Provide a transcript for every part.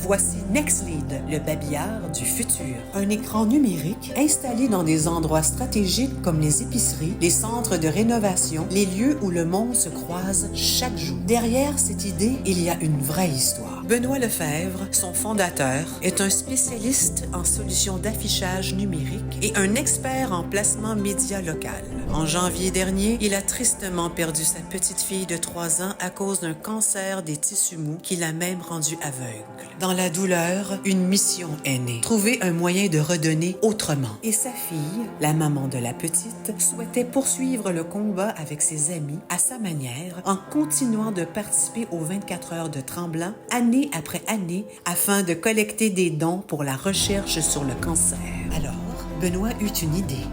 Voici NextLead, le babillard du futur. Un écran numérique installé dans des endroits stratégiques comme les épiceries, les centres de rénovation, les lieux où le monde se croise chaque jour. Derrière cette idée, il y a une vraie histoire. Benoît Lefebvre, son fondateur, est un spécialiste en solutions d'affichage numérique et un expert en placement média local. En janvier dernier, il a tristement perdu sa petite fille de 3 ans à cause d'un cancer des tissus mous qui l'a même rendu aveugle. Dans la douleur, une mission est née. Trouver un moyen de redonner autrement. Et sa fille, la maman de la petite, souhaitait poursuivre le combat avec ses amis à sa manière en continuant de participer aux 24 heures de Tremblant année après année afin de collecter des dons pour la recherche sur le cancer. Alors, Benoît eut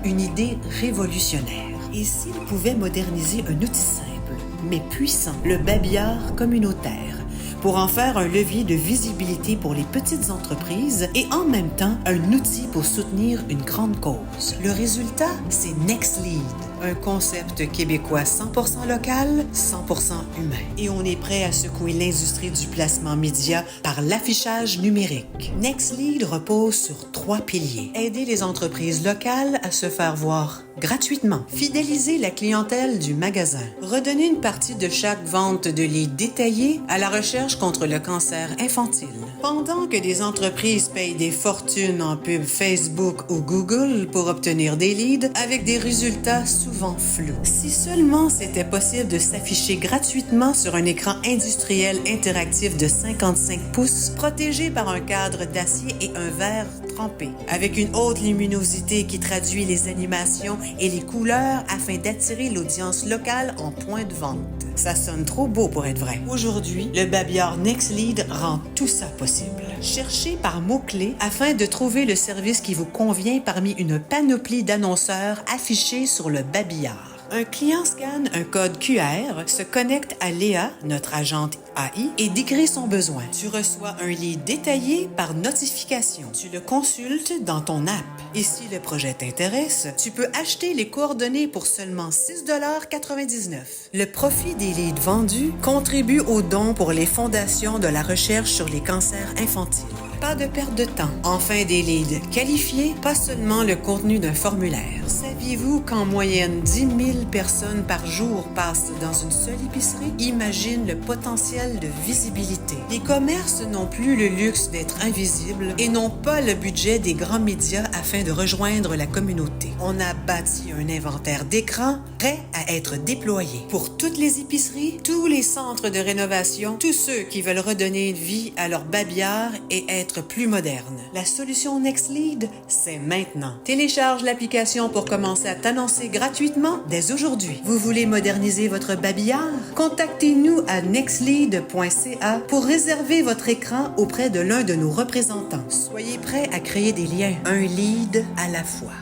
une idée révolutionnaire. Et s'il pouvait moderniser un outil simple, mais puissant, le babillard communautaire, pour en faire un levier de visibilité pour les petites entreprises et en même temps un outil pour soutenir une grande cause. Le résultat, c'est NextLead, un concept québécois 100% local, 100% humain. Et on est prêt à secouer l'industrie du placement média par l'affichage numérique. NextLead repose sur 3 piliers. Aider les entreprises locales à se faire voir gratuitement. Fidéliser la clientèle du magasin. Redonner une partie de chaque vente de leads détaillés à la recherche contre le cancer infantile. Pendant que des entreprises payent des fortunes en pub Facebook ou Google pour obtenir des leads avec des résultats souvent flous. Si seulement c'était possible de s'afficher gratuitement sur un écran industriel interactif de 55 pouces protégé par un cadre d'acier et un verre trempé, avec une haute luminosité qui traduit les animations et les couleurs afin d'attirer l'audience locale en point de vente. Ça sonne trop beau pour être vrai. Aujourd'hui, le babillard NextLead rend tout ça possible. Cherchez par mots-clés afin de trouver le service qui vous convient parmi une panoplie d'annonceurs affichés sur le babillard. Un client scanne un code QR, se connecte à Léa, notre agente AI, et décrit son besoin. Tu reçois un lead détaillé par notification. Tu le consultes dans ton app. Et si le projet t'intéresse, tu peux acheter les coordonnées pour seulement 6,99 $. Le profit des leads vendus contribue aux dons pour les fondations de la recherche sur les cancers infantiles. Pas de perte de temps. Enfin, des leads qualifiés, pas seulement le contenu d'un formulaire. Saviez-vous qu'en moyenne 10 000 personnes par jour passent dans une seule épicerie? Imagine le potentiel de visibilité. Les commerces n'ont plus le luxe d'être invisibles et n'ont pas le budget des grands médias afin de rejoindre la communauté. On a bâti un inventaire d'écrans prêt à être déployé pour toutes les épiceries, tous les centres de rénovation, tous ceux qui veulent redonner vie à leur babillard et être plus moderne. La solution NextLead, c'est maintenant. Télécharge l'application pour commencer à t'annoncer gratuitement dès aujourd'hui. Vous voulez moderniser votre babillard? Contactez-nous à nextlead.ca pour réserver votre écran auprès de l'un de nos représentants. Soyez prêts à créer des liens, un lead à la fois.